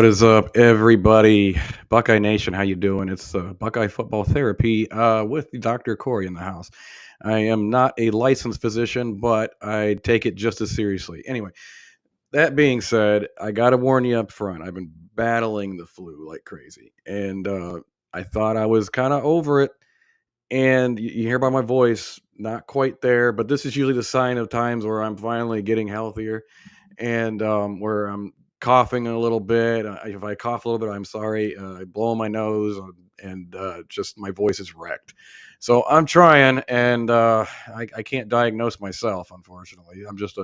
What is up, everybody? Buckeye Nation, how you doing? It's Buckeye Football Therapy with Dr. Cory in the house. I am not a licensed physician, but I take it just as seriously. Anyway, that being said, I got to warn you up front. I've been battling the flu like crazy, and I thought I was kind of over it. And you hear by my voice, not quite there, but this is usually the sign of times where I'm finally getting healthier and where I'm coughing a little bit. If I cough a little bit, I'm sorry. I blow my nose, and just my voice is wrecked. So I'm trying, and I can't diagnose myself, unfortunately. I'm just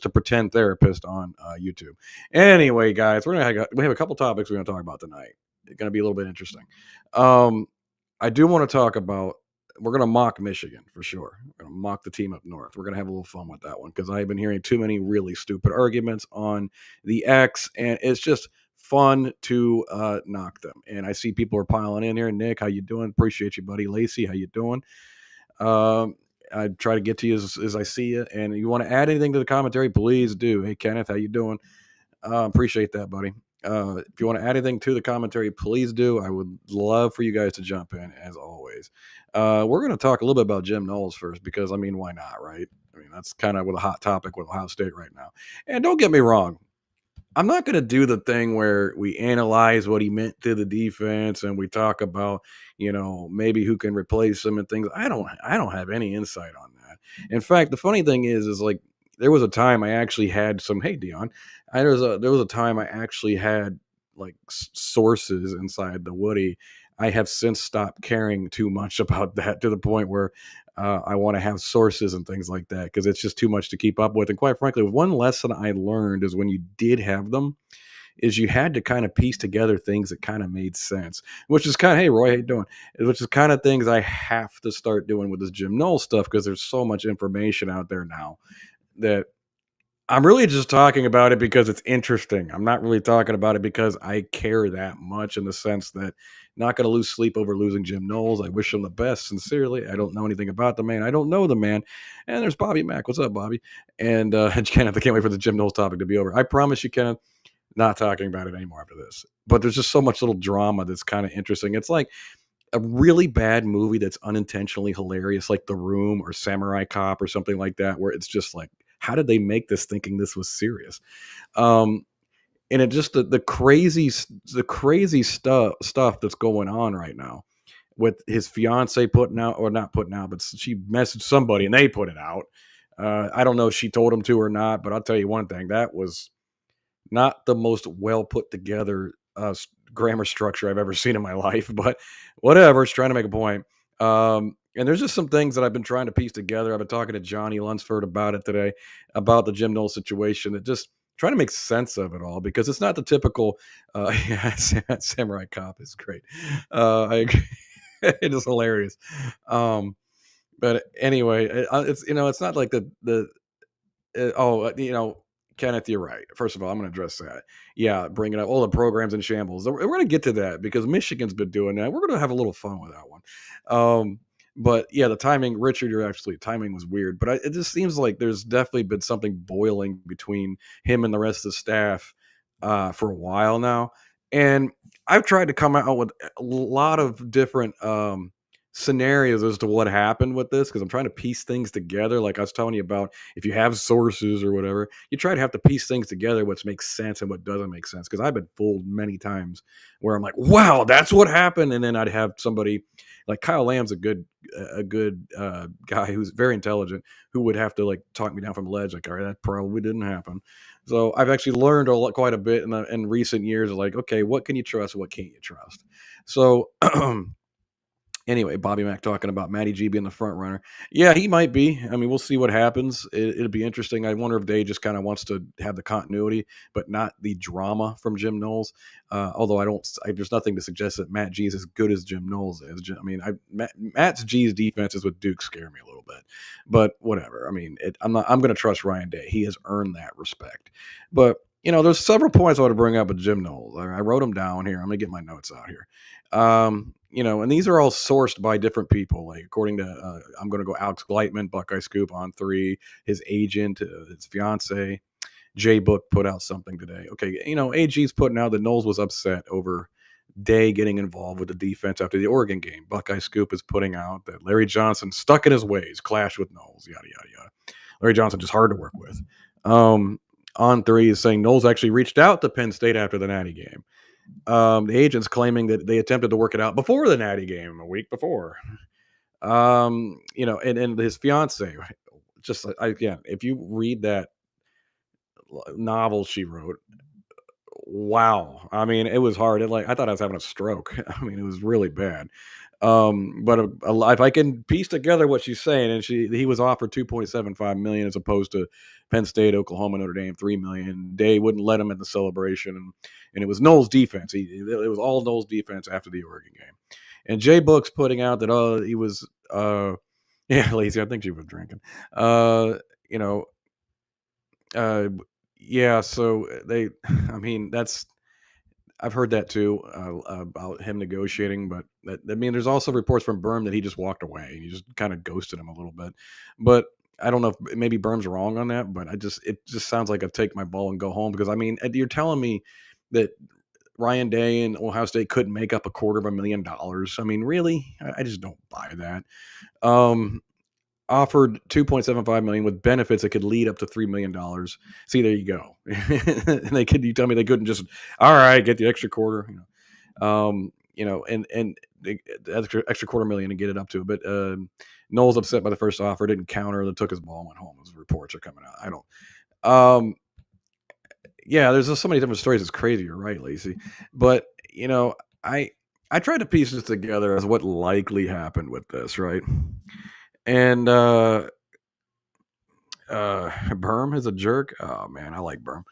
a pretend therapist on YouTube. Anyway, guys, we have a couple topics we're gonna talk about tonight. It's gonna be a little bit interesting. Um, I do want to talk about we're going to mock Michigan for sure. We're going to mock the team up north. We're going to have a little fun with that one because I've been hearing too many really stupid arguments on the X, and it's just fun to knock them. And I see people are piling in here. Nick, how you doing? Appreciate you, buddy. Lacey, how you doing? Um, I try to get to you as I see you. And you want to add anything to the commentary, please do. Hey, Kenneth, how you doing? Appreciate that, buddy. If you want to add anything to the commentary, please do. I would love for you guys to jump in as always. We're going to talk a little bit about Jim Knowles first because, I mean, why not, right? I mean, that's kind of a hot topic with Ohio State right now. And don't get me wrong, I'm not going to do the thing where we analyze what he meant to the defense and we talk about, maybe who can replace him and things. I don't have any insight on that. In fact, the funny thing is like there was a time I actually had some. Hey, Dion, there was a time I actually had like sources inside the Woody. I have since stopped caring too much about that to the point where I want to have sources and things like that because it's just too much to keep up with. And quite frankly, one lesson I learned is when you did have them, is you had to kind of piece together things that kind of made sense, which is kind of, hey, Roy, how you doing? Which is kind of things I have to start doing with this Jim Knowles stuff because there's so much information out there now that I'm really just talking about it because it's interesting. I'm not really talking about it because I care that much in the sense that not going to lose sleep over losing Jim Knowles. I wish him the best, sincerely. I don't know anything about the man. I don't know the man. And there's Bobby Mack. What's up, Bobby? And Kenneth, I can't wait for the Jim Knowles topic to be over. I promise you, Kenneth, not talking about it anymore after this. But there's just so much little drama that's kind of interesting. It's like a really bad movie that's unintentionally hilarious, like The Room or Samurai Cop or something like that, where it's just like, how did they make this thinking this was serious? Um, and it just the crazy stuff that's going on right now with his fiance putting out or not putting out, but she messaged somebody and they put it out. I don't know if she told him to or not, but I'll tell you one thing: that was not the most well put together grammar structure I've ever seen in my life. But whatever, it's trying to make a point. And there's just some things that I've been trying to piece together. I've been talking to Johnny Lunsford about it today, about the Jim Knowles situation. That just trying to make sense of it all because it's not the typical. Yeah, Samurai Cop is great. I agree. It is hilarious. But anyway, it's not like the Kenneth, you're right. First of all, I'm going to address that. Yeah, bringing up all the programs in shambles. We're going to get to that because Michigan's been doing that. We're going to have a little fun with that one. But yeah, the timing, Richard, timing was weird. But it just seems like there's definitely been something boiling between him and the rest of the staff for a while now. And I've tried to come out with a lot of different scenarios as to what happened with this because I'm trying to piece things together. Like I was telling you about, if you have sources or whatever, you try to have to piece things together, which makes sense and what doesn't make sense. Because I've been fooled many times where I'm like, wow, that's what happened, and then I'd have somebody like Kyle Lamb's a good guy who's very intelligent who would have to like talk me down from the ledge. Like, all right, that probably didn't happen. So I've actually learned quite a bit in recent years. Like, okay, what can you trust? What can't you trust? So anyway, Bobby Mack talking about Matty G being the front runner. Yeah, he might be. I mean, we'll see what happens. It'll be interesting. I wonder if Day just kind of wants to have the continuity, but not the drama from Jim Knowles. Although there's nothing to suggest that Matt G is as good as Jim Knowles is. I mean, Matt G's defenses with Duke scare me a little bit, but whatever. I mean, I'm going to trust Ryan Day. He has earned that respect. But there's several points I want to bring up with Jim Knowles. I wrote them down here. I'm going to get my notes out here. And these are all sourced by different people. Like according to, I'm going to go Alex Gleitman, Buckeye Scoop on 3, his agent, his fiance, Jay Book put out something today. Okay, AG's putting out that Knowles was upset over Day getting involved with the defense after the Oregon game. Buckeye Scoop is putting out that Larry Johnson stuck in his ways, clashed with Knowles, yada yada yada. Larry Johnson just hard to work with. On three is saying Knowles actually reached out to Penn State after the Natty game. The agent's claiming that they attempted to work it out before the Natty game, a week before. And his fiance, just again, if you read that novel she wrote, wow. I mean, it was hard. I thought I was having a stroke. I mean, it was really bad. But if I can piece together what she's saying, and he was offered 2.75 million as opposed to Penn State, Oklahoma, Notre Dame 3 million. Day wouldn't let him in the celebration, and it was Knowles' defense. It was all Knowles' defense after the Oregon game. And Jay Book's putting out that he was yeah, lazy. I think she was drinking. You know, yeah. So I mean, I've heard that too about him negotiating, but I mean, there's also reports from Berm that he just walked away and he just kind of ghosted him a little bit. But I don't know if maybe Berm's wrong on that, but it just sounds like a take my ball and go home because I mean, you're telling me that Ryan Day and Ohio State couldn't make up $250,000. I mean, really, I just don't buy that. Um, Offered 2.75 million with benefits that could lead up to $3 million. See, there you go. And you tell me they couldn't just, all right, get the extra quarter, and the extra quarter million and get it up to it. But Knowles upset by the first offer, didn't counter, then took his ball and went home. Those reports are coming out. I don't. Yeah, there's just so many different stories. It's crazy. You're right, Lacey. But I I tried to piece this together as what likely happened with this, right? And Berm is a jerk. Oh man, I like Berm.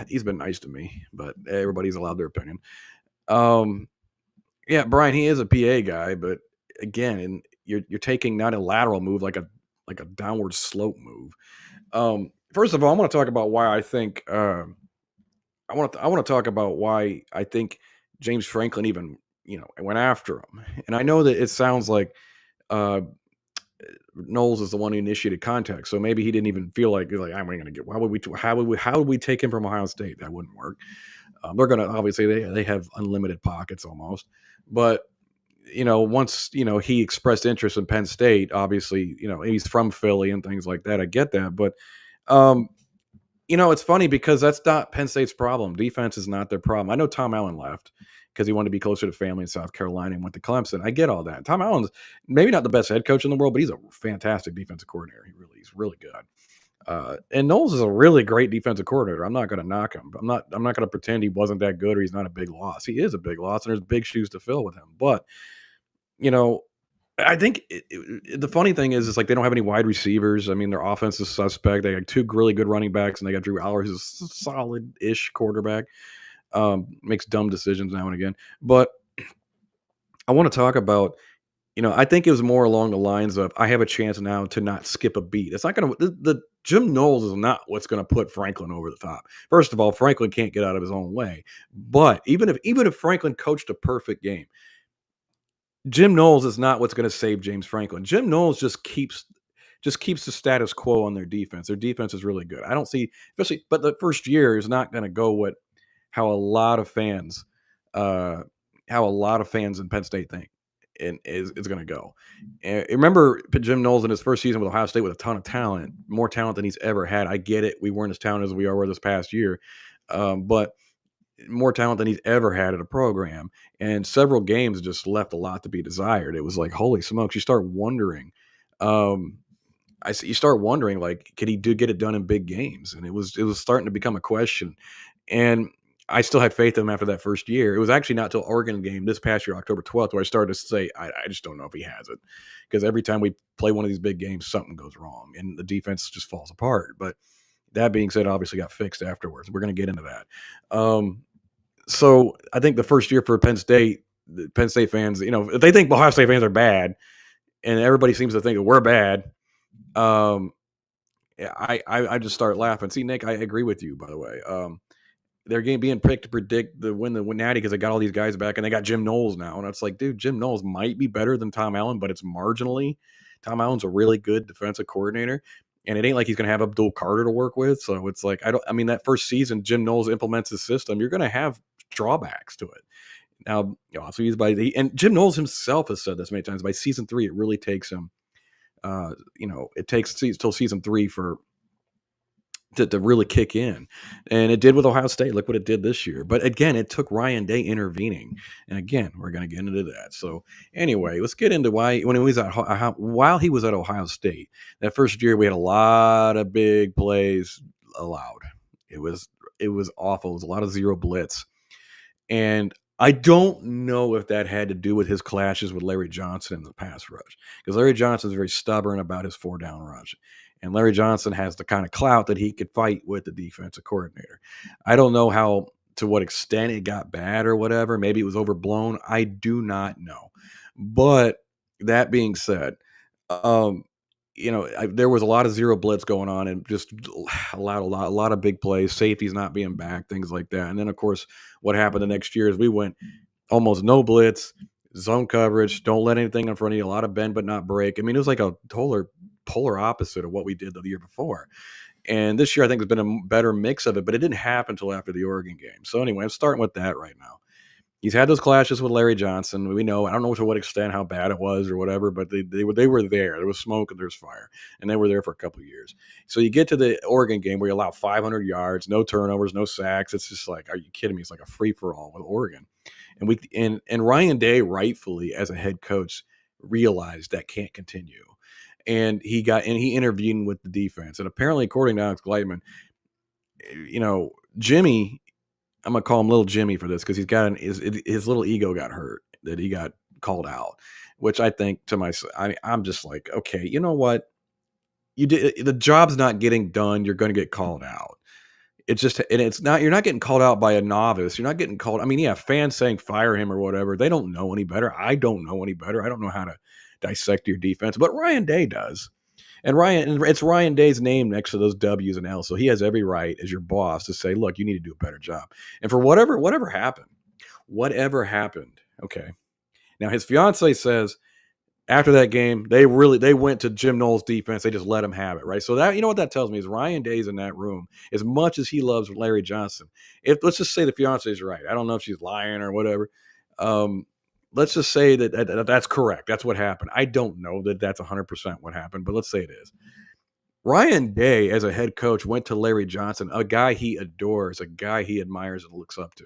He's been nice to me, but everybody's allowed their opinion. Um, yeah, Brian, he is a PA guy, but again, you're taking not a lateral move like a downward slope move. First of all, I want to talk about why I think I want to talk about why I think James Franklin even went after him. And I know that it sounds like uh, Knowles is the one who initiated contact, so maybe he didn't even feel like I'm going to get. How would we take him from Ohio State? That wouldn't work. They're going to obviously they have unlimited pockets almost, but once he expressed interest in Penn State, obviously he's from Philly and things like that. I get that, but um, it's funny because that's not Penn State's problem. Defense is not their problem. I know Tom Allen left because he wanted to be closer to family in South Carolina and went to Clemson. I get all that. Tom Allen's maybe not the best head coach in the world, but he's a fantastic defensive coordinator. He's really good. And Knowles is a really great defensive coordinator. I'm not going to knock him. I'm not going to pretend he wasn't that good or he's not a big loss. He is a big loss, and there's big shoes to fill with him. But you know, I think the funny thing is like they don't have any wide receivers. I mean, their offense is suspect. They got two really good running backs, and they got Drew Aller, who's a solid-ish quarterback. Makes dumb decisions now and again. But I want to talk about, I think it was more along the lines of I have a chance now to not skip a beat. It's not going to the Jim Knowles is not what's going to put Franklin over the top. First of all, Franklin can't get out of his own way. But even if Franklin coached a perfect game, Jim Knowles is not what's going to save James Franklin. Jim Knowles just keeps the status quo on their defense. Their defense is really good. I don't see, especially, but the first year is not going to go how a lot of fans, uh, how a lot of fans in Penn State think, and is going to go. And remember Jim Knowles in his first season with Ohio State with a ton of talent, more talent than he's ever had. I get it. We weren't as talented as we are this past year, but more talent than he's ever had at a program. And several games just left a lot to be desired. It was like, holy smokes, you start wondering. Um, you start wondering, like, could he get it done in big games? And it was starting to become a question. And I still had faith in him after that first year. It was actually not till Oregon game this past year, October 12th, where I started to say, I just don't know if he has it. Because every time we play one of these big games, something goes wrong and the defense just falls apart. But that being said, obviously got fixed afterwards. We're going to get into that. So I think the first year for Penn State, the Penn State fans, if they think Ohio State fans are bad, and everybody seems to think that we're bad, yeah, I just start laughing. See, Nick, I agree with you, by the way. They're being picked to predict the Natty because they got all these guys back, and they got Jim Knowles now, and it's like, dude, Jim Knowles might be better than Tom Allen, but it's marginally. Tom Allen's a really good defensive coordinator. And it ain't like he's going to have Abdul Carter to work with. So it's like, I mean, that first season, Jim Knowles implements his system. You're going to have drawbacks to it. Now, also used and Jim Knowles himself has said this many times. By season 3, it really takes him. It takes till season 3 for to really kick in, and it did with Ohio State. Look what it did this year. But again, it took Ryan Day intervening, and again, we're going to get into that. So anyway, let's get into why when he was at while he was at Ohio State that first year, we had a lot of big plays allowed. It was awful. It was a lot of zero blitz. And I don't know if that had to do with his clashes with Larry Johnson in the pass rush, because Larry Johnson is very stubborn about his 4-down rush. And Larry Johnson has the kind of clout that he could fight with the defensive coordinator. I don't know to what extent it got bad or whatever. Maybe it was overblown. I do not know. But that being said, um, there was a lot of zero blitz going on and just allowed a lot of big plays, safeties not being back, things like that. And then, of course, what happened the next year is we went almost no blitz, zone coverage, don't let anything in front of you, a lot of bend but not break. I mean, it was like a polar opposite of what we did the year before. And this year, I think there's been a better mix of it, but it didn't happen until after the Oregon game. So anyway, I'm starting with that right now. He's had those clashes with Larry Johnson. We know, I don't know to what extent, how bad it was or whatever, but they were there. There was smoke and there's fire, and they were there for a couple of years. So you get to the Oregon game where you allow 500 yards, no turnovers, no sacks. It's just like, are you kidding me? It's like a free for all with Oregon, and Ryan Day, rightfully as a head coach, realized that can't continue, and he intervened with the defense, and apparently, according to Alex Gleitman, Jimmy. I'm gonna call him Little Jimmy for this because he's got his little ego got hurt that he got called out, which I think to myself, I'm just like, okay, you know what? You did the job's not getting done. You're going to get called out. It's just, and it's not. You're not getting called out by a novice. You're not getting called. I mean, yeah, fans saying fire him or whatever. They don't know any better. I don't know any better. I don't know how to dissect your defense, but Ryan Day does. And it's Ryan Day's name next to those W's and L's. So he has every right as your boss to say, look, you need to do a better job. And for whatever happened, okay. Now his fiance says after that game, they went to Jim Knowles' defense. They just let him have it, right? So that, you know what that tells me is Ryan Day's in that room as much as he loves Larry Johnson. If let's just say the fiance is right. I don't know if she's lying or whatever. Let's just say that that's correct. That's what happened. I don't know that that's 100% what happened, but let's say it is. Ryan Day, as a head coach, went to Larry Johnson, a guy he adores, a guy he admires and looks up to,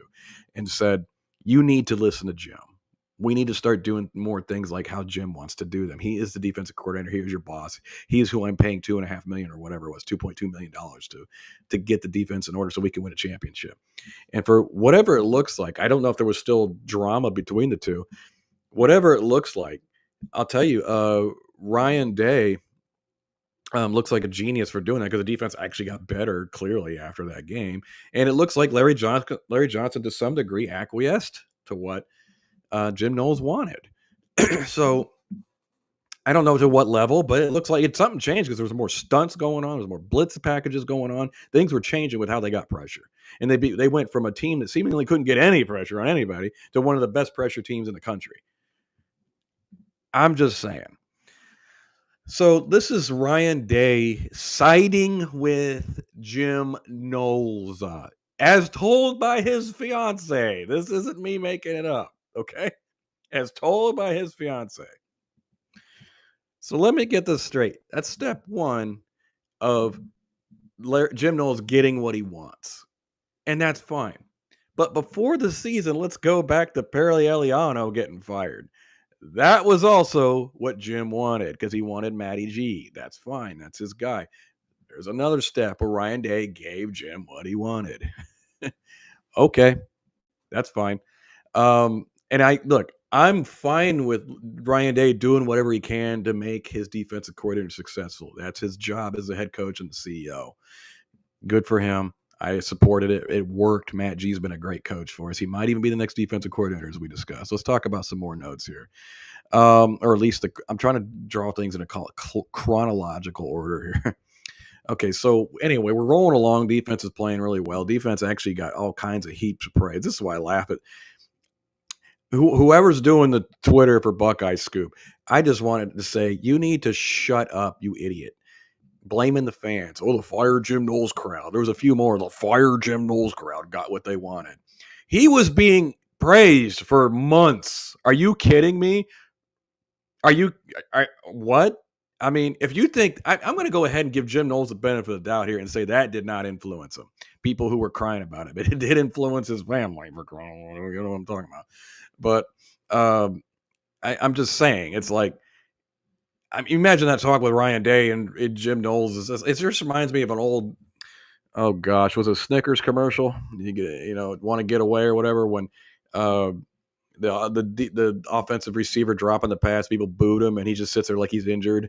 and said, you need to listen to Jim. We need to start doing more things like how Jim wants to do them. He is the defensive coordinator. He is your boss. He is who I'm paying $2.5 million or whatever it was, $2.2 million to get the defense in order so we can win a championship. And for whatever it looks like, I don't know if there was still drama between the two. Whatever it looks like, I'll tell you, Ryan Day looks like a genius for doing that because the defense actually got better clearly after that game. And it looks like Larry Johnson to some degree acquiesced to what Jim Knowles wanted. So I don't know to what level, but it looks like something changed because there was more stunts going on. There was more blitz packages going on. Things were changing with how they got pressure. And they went from a team that seemingly couldn't get any pressure on anybody to one of the best pressure teams in the country. I'm just saying. So this is Ryan Day siding with Jim Knowles, as told by his fiance. This isn't me making it up, okay? As told by his fiance. So let me get this straight. That's step one of Jim Knowles getting what he wants. And that's fine. But before the season, let's go back to Perry Eliano getting fired. That was also what Jim wanted because he wanted Matty G. That's fine. That's his guy. There's another step where Ryan Day gave Jim what he wanted. Okay, that's fine. And I'm fine with Ryan Day doing whatever he can to make his defensive coordinator successful. That's his job as the head coach and the CEO. Good for him. I supported it. It worked. Matt G's been a great coach for us. He might even be the next defensive coordinator, as we discussed. Let's talk about some more notes here. Or at least I'm trying to draw things in a chronological order here. Okay, so anyway, we're rolling along. Defense is playing really well. Defense actually got all kinds of heaps of praise. This is why I laugh at whoever's doing the Twitter for Buckeye Scoop. I just wanted to say, you need to shut up, you idiot. blaming the fans. Oh, the fire Jim Knowles crowd. There was a few more. The fire Jim Knowles crowd got what they wanted. He was being praised for months. Are you kidding me? Are you what? I mean, if you think I'm going to go ahead and give Jim Knowles the benefit of the doubt here and say that did not influence him. People who were crying about it, but it did influence his family for crying. You know what I'm talking about? But I'm just saying, it's like I mean, imagine that talk with Ryan Day and Jim Knowles. It just reminds me of an old, oh gosh, was it a Snickers commercial? Want to get away or whatever when uh, the offensive receiver dropping the pass, people booed him, and he just sits there like he's injured,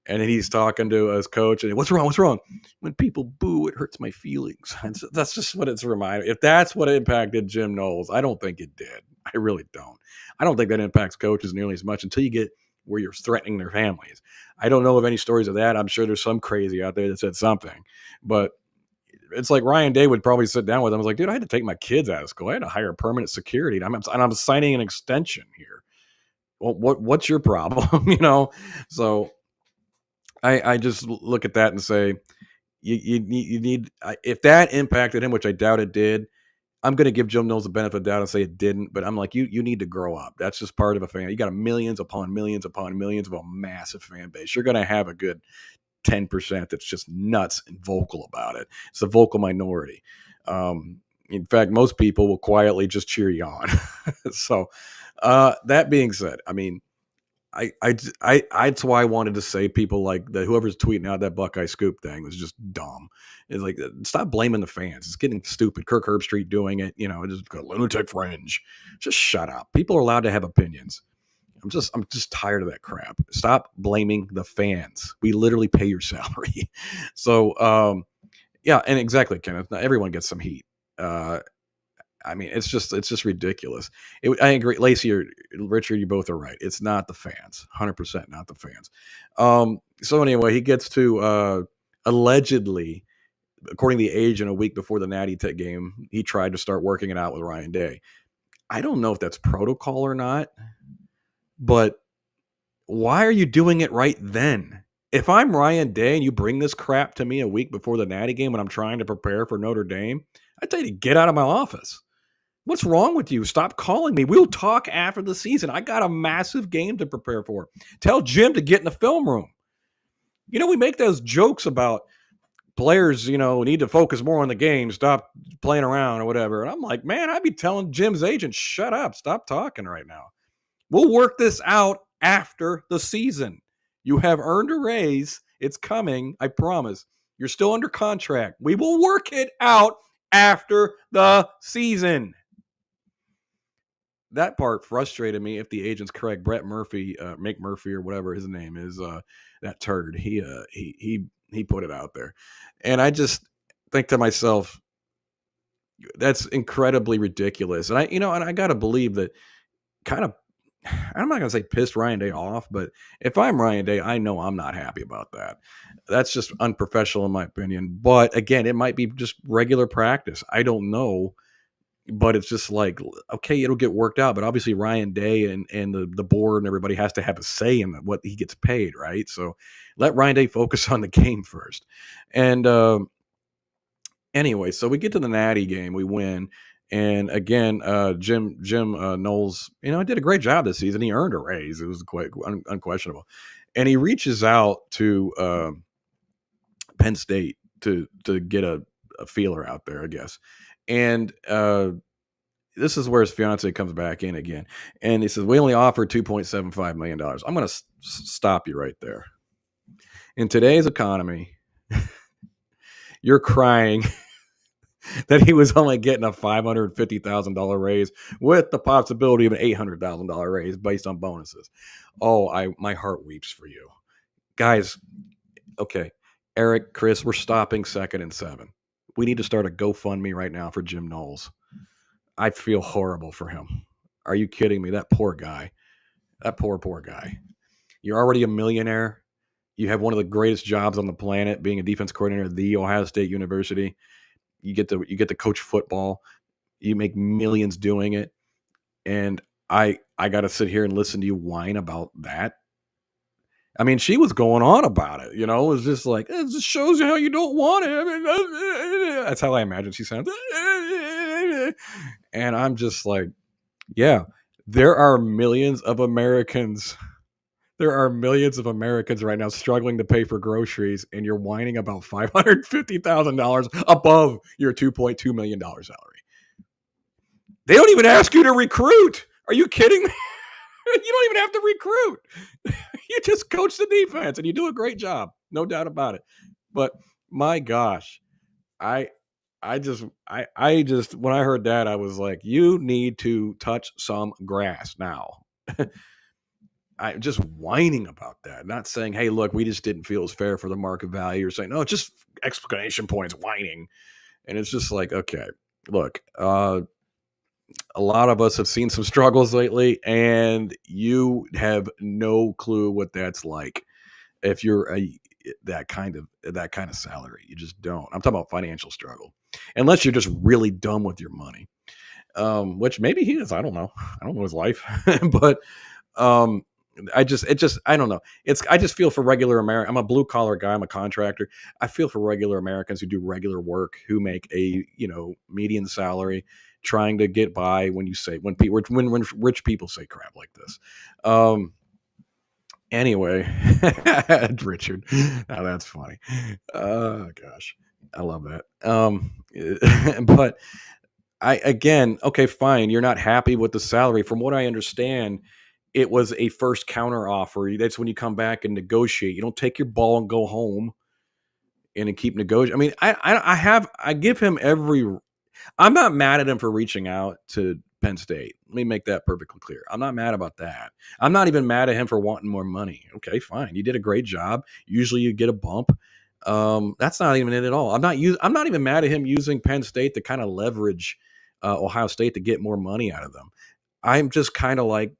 and then he's talking to his coach, and what's wrong? What's wrong? When people boo, it hurts my feelings. That's just what it's reminded. If that's what impacted Jim Knowles, I don't think it did. I really don't. I don't think that impacts coaches nearly as much until you get where you're threatening their families. I don't know of any stories of that. I'm sure there's some crazy out there that said something, but it's like Ryan Day would probably sit down with him. I was like, dude, I had to take my kids out of school. I had to hire permanent security, and I'm signing an extension here. Well, what's your problem? So I just look at that and say, you need if that impacted him, which I doubt it did. I'm going to give Jim Knowles the benefit of the doubt and say it didn't, but I'm like, you need to grow up. That's just part of a fan. You got millions upon millions upon millions of a massive fan base. You're going to have a good 10% that's just nuts and vocal about it. It's the vocal minority. In fact, most people will quietly just cheer you on. So that being said, I mean, that's why I wanted to say people like that. Whoever's tweeting out that Buckeye scoop thing was just dumb. It's like, stop blaming the fans. It's getting stupid. Kirk Herbstreit doing it, just a lunatic fringe. Just shut up. People are allowed to have opinions. I'm just tired of that crap. Stop blaming the fans. We literally pay your salary. So, yeah, and exactly, Kenneth. Not everyone gets some heat. I mean, it's just ridiculous. I agree, Lacey or Richard, you both are right. It's not the fans, 100% not the fans. So anyway, he gets to allegedly, according to the agent, a week before the Natty Tech game, he tried to start working it out with Ryan Day. I don't know if that's protocol or not, but why are you doing it right then? If I'm Ryan Day and you bring this crap to me a week before the Natty game when I'm trying to prepare for Notre Dame, I tell you to get out of my office. What's wrong with you? Stop calling me. We'll talk after the season. I got a massive game to prepare for. Tell Jim to get in the film room. We make those jokes about players, need to focus more on the game, stop playing around or whatever. And I'm like, man, I'd be telling Jim's agent, shut up, stop talking right now. We'll work this out after the season. You have earned a raise. It's coming. I promise. You're still under contract. We will work it out after the season. That part frustrated me. If the agent's correct, Brett Murphy, Mick Murphy, or whatever his name is, that turd. He put it out there, and I just think to myself, that's incredibly ridiculous. And I got to believe that kind of. I'm not gonna say pissed Ryan Day off, but if I'm Ryan Day, I know I'm not happy about that. That's just unprofessional in my opinion. But again, it might be just regular practice. I don't know. But it's just like, okay, it'll get worked out. But obviously Ryan Day and the board and everybody has to have a say in what he gets paid, right? So let Ryan Day focus on the game first. And anyway, so we get to the Natty game, we win. And again, Jim Knowles, did a great job this season. He earned a raise. It was quite unquestionable. And he reaches out to Penn State to get a feeler out there, I guess. And this is where his fiance comes back in again. And he says, we only offered $2.75 million. I'm going to stop you right there. In today's economy, you're crying that he was only getting a $550,000 raise with the possibility of an $800,000 raise based on bonuses. Oh, my heart weeps for you. Guys, okay. Eric, Chris, we're stopping 2nd and 7. We need to start a GoFundMe right now for Jim Knowles. I feel horrible for him. Are you kidding me? That poor guy. That poor guy. You're already a millionaire. You have one of the greatest jobs on the planet, being a defense coordinator at the Ohio State University. You get to coach football. You make millions doing it. And I got to sit here and listen to you whine about that. I mean, she was going on about it, it was just like, "It just shows you how you don't want it." I mean, that's how I imagine she sounds. And I'm just like, yeah, there are millions of Americans. There are millions of Americans right now struggling to pay for groceries, and you're whining about $550,000 above your $2.2 million salary. They don't even ask you to recruit. Are you kidding me? You don't even have to recruit. You just coach the defense and you do a great job. No doubt about it. But my gosh, I I just when I heard that, I was like, you need to touch some grass now. I just whining about that, not saying, "Hey, look, we just didn't feel it was fair for the market value," or saying, "No, just exclamation points, whining." And it's just like, okay, look, a lot of us have seen some struggles lately, and you have no clue what that's like. If you're a that kind of salary, you just don't. I'm talking about financial struggle, unless you're just really dumb with your money, which maybe he is. I don't know. I don't know his life, but um, I don't know. I just feel for regular American. I'm a blue collar guy. I'm a contractor. I feel for regular Americans who do regular work, who make a median salary, trying to get by. When people when rich people say crap like this. Anyway, Richard. Now that's funny. Oh gosh, I love that. But okay, fine. You're not happy with the salary. From what I understand, it was a first counter offer. That's when you come back and negotiate. You don't take your ball and go home and then keep negotiating. I mean, I give him every. I'm not mad at him for reaching out to Penn State. Let me make that perfectly clear. I'm not mad about that. I'm not even mad at him for wanting more money. Okay, fine. You did a great job. Usually you get a bump. That's not even it at all. I'm not even mad at him using Penn State to kind of leverage Ohio State to get more money out of them. I'm just kind of like,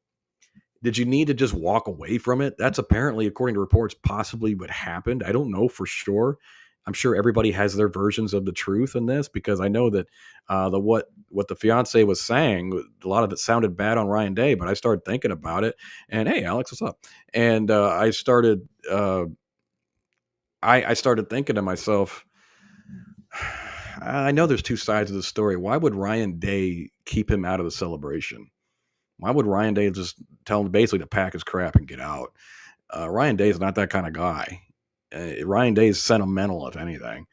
did you need to just walk away from it? That's apparently, according to reports, possibly what happened. I don't know for sure. I'm sure everybody has their versions of the truth in this, because I know that the what the fiance was saying, a lot of it sounded bad on Ryan Day, but I started thinking about it, and hey, Alex, what's up? And I started thinking to myself, I know there's two sides of the story. Why would Ryan Day keep him out of the celebration? Why would Ryan Day just tell him basically to pack his crap and get out? Ryan Day is not that kind of guy. Ryan Day is sentimental, if anything.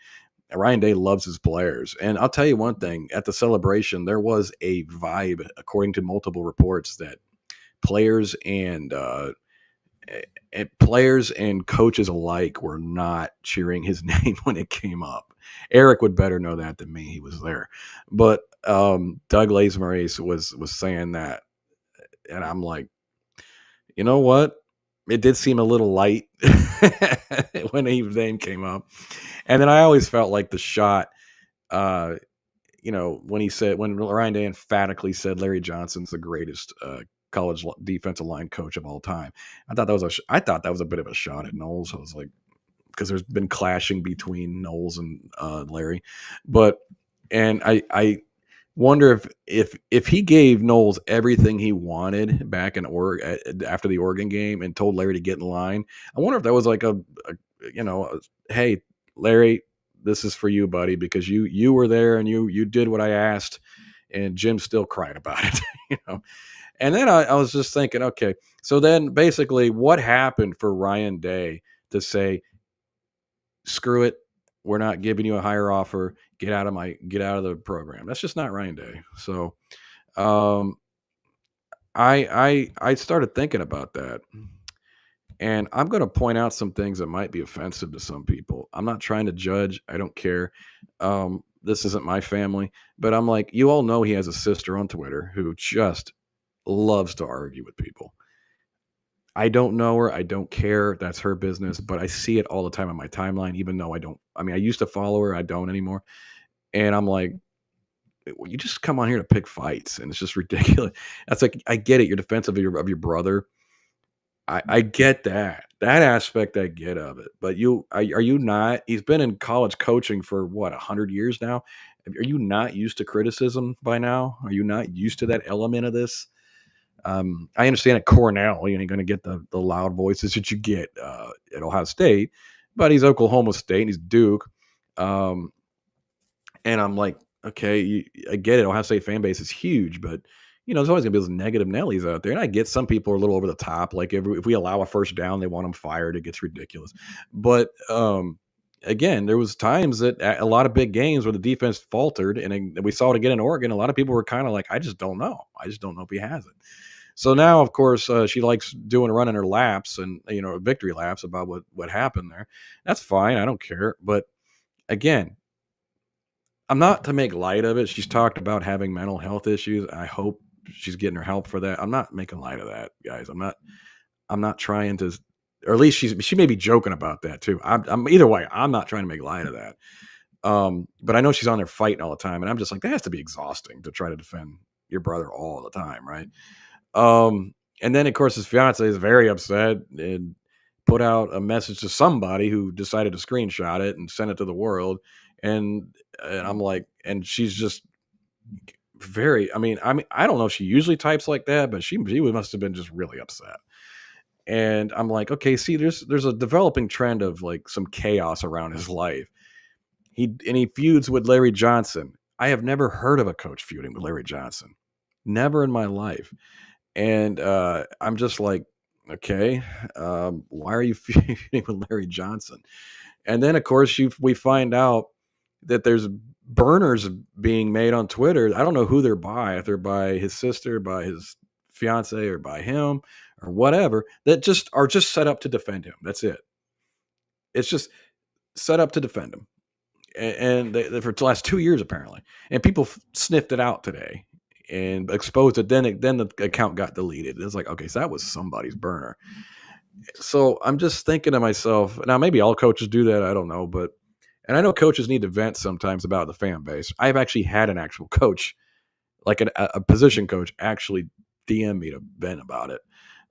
Ryan Day loves his players. And I'll tell you one thing, at the celebration, there was a vibe, according to multiple reports, that players and players and coaches alike were not cheering his name when it came up. Eric would better know that than me. He was there. But Doug Lesmerises was saying that, and I'm like, you know what? It did seem a little light when his name came up. And then I always felt like the shot, uh, when Ryan Day emphatically said Larry Johnson's the greatest college defensive line coach of all time. I thought that was a bit of a shot at Knowles. I was like, because there's been clashing between Knowles and Larry, but and I wonder if he gave Knowles everything he wanted back in after the Oregon game and told Larry to get in line. I wonder if that was like hey, Larry, this is for you, buddy, because you were there and you did what I asked, and Jim still cried about it, you know. And then I was just thinking, okay, so then basically, what happened for Ryan Day to say, screw it, we're not giving you a higher offer, get out of the program? That's just not Ryan Day. So um I started thinking about that, and I'm going to point out some things that might be offensive to some people. I'm not trying to judge. I don't care. This isn't my family, but I'm like, you all know he has a sister on Twitter who just loves to argue with people. I don't know her. I don't care. That's her business. But I see it all the time on my timeline, even though I don't. I mean, I used to follow her. I don't anymore. And I'm like, well, you just come on here to pick fights, and it's just ridiculous. That's like, I get it. You're defensive of your brother. I get that aspect. I get of it. But are you not? He's been in college coaching for what, 100 years now. Are you not used to criticism by now? Are you not used to that element of this? I understand at Cornell, you ain't going to get the loud voices that you get at Ohio State, but he's Oklahoma State and he's Duke. Um, and I'm like, okay, I get it. Ohio State fan base is huge, but there's always gonna be those negative Nellies out there. And I get some people are a little over the top. Like if we allow a first down, they want them fired. It gets ridiculous. But again, there was times that a lot of big games where the defense faltered, and we saw it again in Oregon. A lot of people were kind of like, I just don't know. I just don't know if he has it. So now, of course, she likes running her laps and victory laps about what happened there. That's fine. I don't care. But again, I'm not to make light of it. She's talked about having mental health issues. I hope she's getting her help for that. I'm not making light of that, guys. I'm not trying to, or at least she may be joking about that too. I'm either way. I'm not trying to make light of that. But I know she's on there fighting all the time, and I'm just like, that has to be exhausting to try to defend your brother all the time, right? And then of course his fiance is very upset and put out a message to somebody who decided to screenshot it and send it to the world. And I'm like, and she's just very. I mean, I don't know if she usually types like that, but she must have been just really upset. And I'm like, okay, see, there's a developing trend of like some chaos around his life. He feuds with Larry Johnson. I have never heard of a coach feuding with Larry Johnson. Never in my life. And I'm just like, okay, why are you feuding with Larry Johnson? And then, of course, we find out that there's burners being made on Twitter. I don't know who they're by, if they're by his sister, by his fiance, or by him, or whatever, that just are just set up to defend him. That's it. It's just set up to defend him. And for the last 2 years, apparently. And people sniffed it out today and exposed it. Then the account got deleted. It's like, okay, so that was somebody's burner. So I'm just thinking to myself, now maybe all coaches do that. I don't know, and I know coaches need to vent sometimes about the fan base. I've actually had an actual coach, like a position coach, actually DM me to vent about it,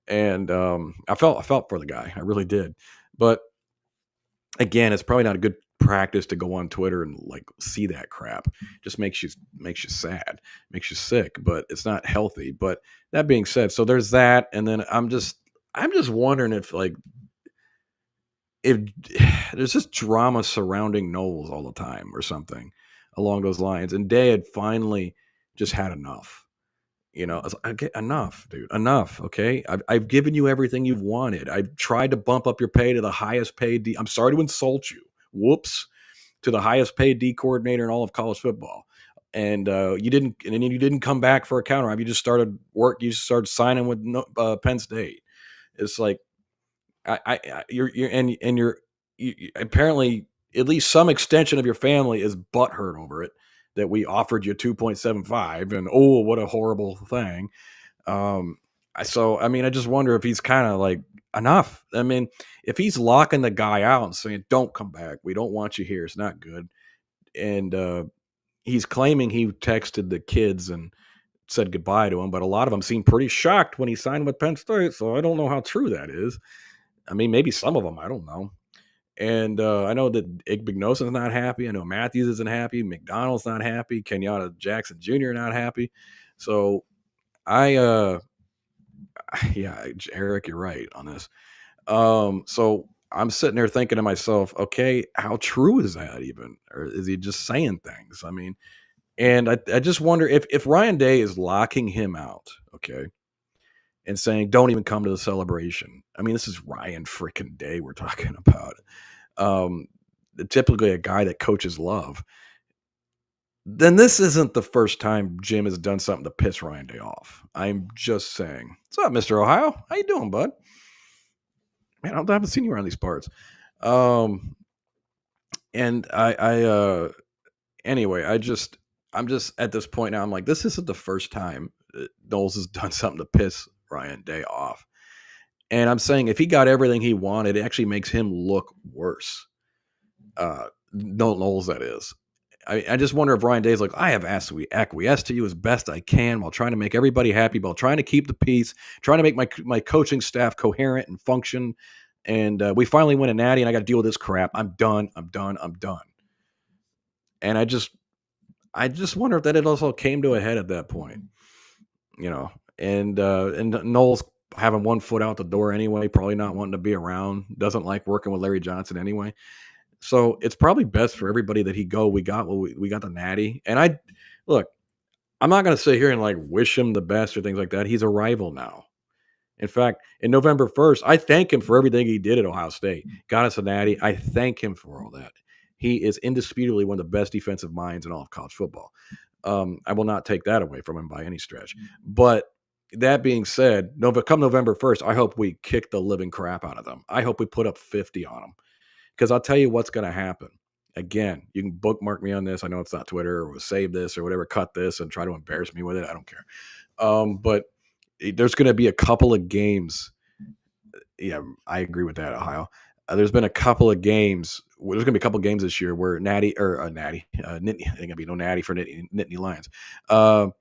and I felt for the guy, I really did. But again, it's probably not a good practice to go on Twitter and like see that crap. Just makes you sad, makes you sick, but it's not healthy. But that being said, so there's that, and then I'm just wondering if there's just drama surrounding Knowles all the time or something along those lines. And Day had finally just had enough. It's like, "Okay, enough, dude, enough. Okay, I've given you everything you've wanted. I've tried to bump up your pay to the highest paid D. I'm sorry to insult you. Whoops, to the highest paid D coordinator in all of college football. And you didn't, and then you didn't come back for a counter. You just started work. You just started signing with Penn State. It's like you're and apparently at least some extension of your family is butthurt over it that we offered you 2.75 and oh what a horrible thing. So I mean I just wonder if he's kind of like enough. I mean if he's locking the guy out and saying don't come back, we don't want you here, it's not good. And he's claiming he texted the kids and said goodbye to him, but a lot of them seem pretty shocked when he signed with Penn State, so I don't know how true that is. I mean, maybe some of them, I don't know. And I know that Igbenogso's not happy. I know Matthews isn't happy. McDonald's not happy. Kenyatta Jackson Jr. not happy. So I, yeah, Eric, you're right on this. So I'm sitting there thinking to myself, okay, how true is that even? Or is he just saying things? I mean, and I just wonder if Ryan Day is locking him out, okay, and saying, don't even come to the celebration. I mean, this is Ryan freaking Day we're talking about. Um, Typically a guy that coaches love. Then this isn't the first time Jim has done something to piss Ryan Day off. I'm just saying. What's up, Mr. Ohio? How you doing, bud? Man, I haven't seen you around these parts. Um, and anyway, I'm just at this point now. I'm like, this isn't the first time Knowles has done something to piss Ryan Day off. And I'm saying if he got everything he wanted, it actually makes him look worse. Knowles, that is. I just wonder if Ryan Day's like, I have acquiesced to you as best I can while trying to make everybody happy, while trying to keep the peace, trying to make my coaching staff coherent and function. And we finally win a natty, and I got to deal with this crap. I'm done. I'm done. I'm done. And I just wonder if that it also came to a head at that point. and Knowles having one foot out the door anyway, probably not wanting to be around, doesn't like working with Larry Johnson anyway. So it's probably best for everybody that he go. We got the natty, and I look. I'm not going to sit here and like wish him the best or things like that. He's a rival now. In fact, in November 1st, I thank him for everything he did at Ohio State. Got us a natty. I thank him for all that. He is indisputably one of the best defensive minds in all of college football. I will not take that away from him by any stretch. But that being said, come November 1st, I hope we kick the living crap out of them. I hope we put up 50 on them. Because I'll tell you what's going to happen. Again, you can bookmark me on this. I know it's not Twitter or save this or whatever, cut this and try to embarrass me with it. I don't care. But there's going to be a couple of games. Yeah, I agree with that, Ohio. There's been a couple of games. There's going to be a couple of games this year where Nittany, ain't going to be no Natty for Nittany Lions. For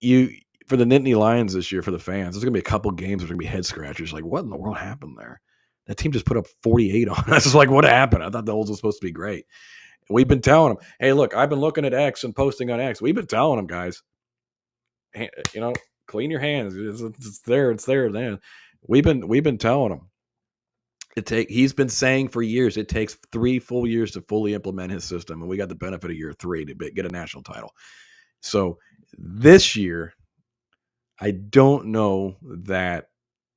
the Nittany Lions this year, for the fans, there's going to be a couple of games. There's going to be head scratchers. Like, what in the world happened there? That team just put up 48 on us. It's like, what happened? I thought the Olds was supposed to be great. And we've been telling them, hey, look, I've been looking at X and posting on X. We've been telling them, guys, clean your hands. It's there. It's there. Then we've been telling them. He's been saying for years it takes 3 full years to fully implement his system, and we got the benefit of year 3 to get a national title. So this year, I don't know that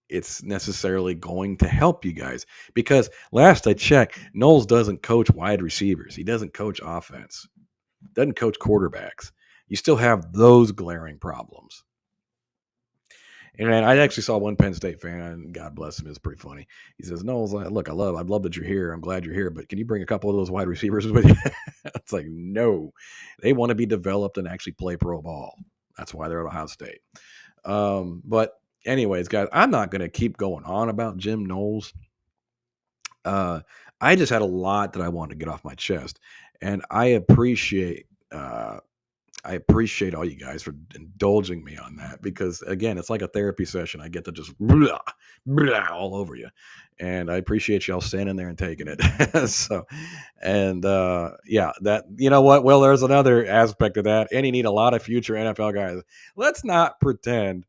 it's necessarily going to help you guys, because last I checked, Knowles doesn't coach wide receivers. He doesn't coach offense, doesn't coach quarterbacks. You still have those glaring problems. And I actually saw one Penn State fan, God bless him, it's pretty funny. He says, Knowles, look, I'd love that you're here. I'm glad you're here, but can you bring a couple of those wide receivers with you? It's like, no, they want to be developed and actually play pro ball. That's why they're at Ohio State. But anyways, guys, I'm not going to keep going on about Jim Knowles. I just had a lot that I wanted to get off my chest, and I appreciate all you guys for indulging me on that, because again, it's like a therapy session. I get to just blah, blah, all over you, and I appreciate y'all standing there and taking it. So, and yeah, that, you know what? Well, there's another aspect of that, and you need a lot of future NFL guys. Let's not pretend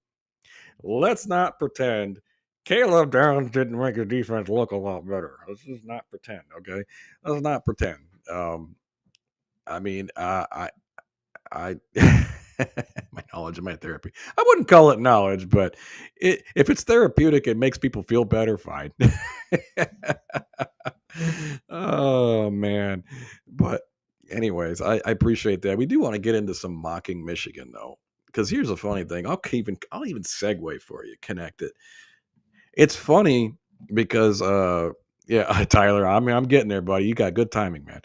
Caleb Downs didn't make his defense look a lot better. Let's just not pretend, okay? Let's not pretend. I mean, I my knowledge of my therapy. I wouldn't call it knowledge, but if it's therapeutic, it makes people feel better, fine. Oh man. But anyways, I appreciate that. We do want to get into some mocking Michigan though. Because here's a funny thing. I'll even segue for you, connect it. It's funny because yeah, Tyler, I mean, I'm getting there, buddy. You got good timing, man.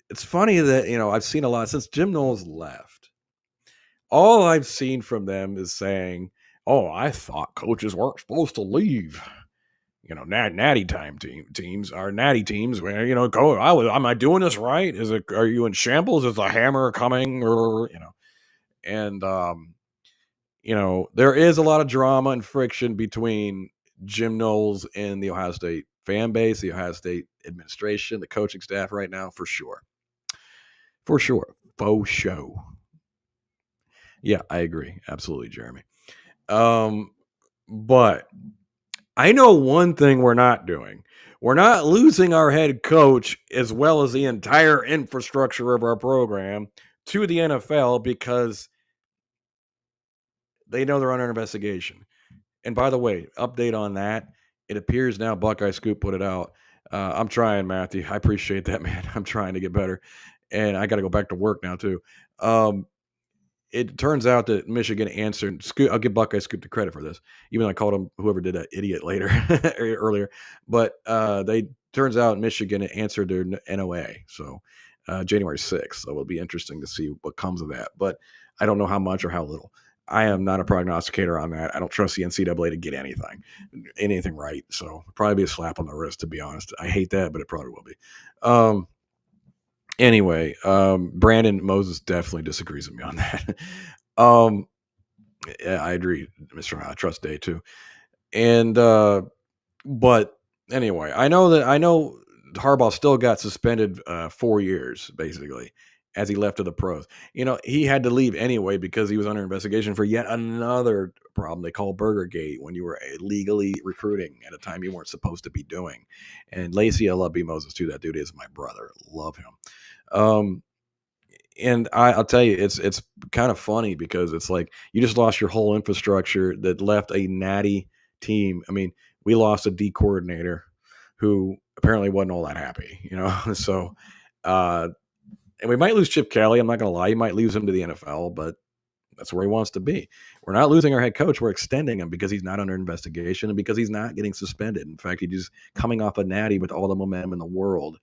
It's funny that, I've seen a lot since Jim Knowles left. All I've seen from them is saying, "Oh, I thought coaches weren't supposed to leave." Natty time teams are natty teams where, go, am I doing this right? Are you in shambles? Is the hammer coming? Or, and, there is a lot of drama and friction between Jim Knowles and the Ohio State fan base, the Ohio State administration, the coaching staff right now, for sure. For sure. Faux show. Yeah, I agree. Absolutely, Jeremy. But I know one thing we're not doing. We're not losing our head coach as well as the entire infrastructure of our program to the NFL because they know they're under investigation. And by the way, update on that. It appears now Buckeye Scoop put it out. I'm trying, Matthew. I appreciate that, man. I'm trying to get better. And I got to go back to work now, too. It turns out that Michigan answered. I'll give Buckeye Scoop the credit for this, even though I called him whoever did that idiot later earlier. But turns out Michigan answered their NOA, so January 6th. So it'll be interesting to see what comes of that. But I don't know how much or how little. I am not a prognosticator on that. I don't trust the NCAA to get anything right. So probably be a slap on the wrist, to be honest. I hate that, but it probably will be. Anyway, Brandon Moses definitely disagrees with me on that. Yeah, I agree, Mr. Trust Day too. And but anyway, I know Harbaugh still got suspended 4 years basically, as he left to the pros. He had to leave anyway because he was under investigation for yet another problem they call Burgergate, when you were illegally recruiting at a time you weren't supposed to be doing. And Lacey, I love B. Moses too. That dude is my brother. Love him. And I'll tell you, it's kind of funny because it's like you just lost your whole infrastructure that left a natty team. I mean, we lost a D coordinator who apparently wasn't all that happy, So, and we might lose Chip Kelly. I'm not going to lie. You might lose him to the NFL, but that's where he wants to be. We're not losing our head coach. We're extending him because he's not under investigation and because he's not getting suspended. In fact, he's coming off a natty with all the momentum in the world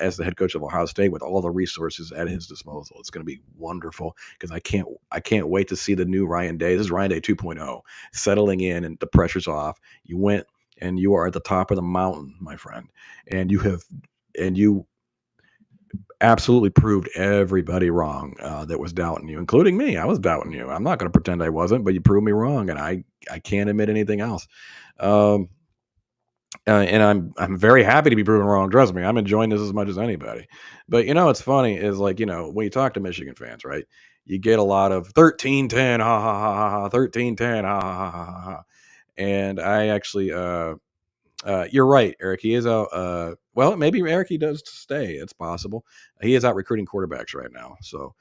as the head coach of Ohio State with all the resources at his disposal. It's going to be wonderful because I can't wait to see the new Ryan Day. This is Ryan Day 2.0 settling in and the pressure's off. You went and you are at the top of the mountain, my friend, and you absolutely proved everybody wrong that was doubting you, including me. I was doubting you. I'm not going to pretend I wasn't, but you proved me wrong, and I can't admit anything else. And I'm very happy to be proven wrong. Trust me, I'm enjoying this as much as anybody. But it's funny is like when you talk to Michigan fans, right? You get a lot of 13-10, ha ha ha ha ha, 13-10, ha ha ha ha ha. And I actually you're right, Eric. He is out. Well, maybe Eric, he does stay. It's possible. He is out recruiting quarterbacks right now. So,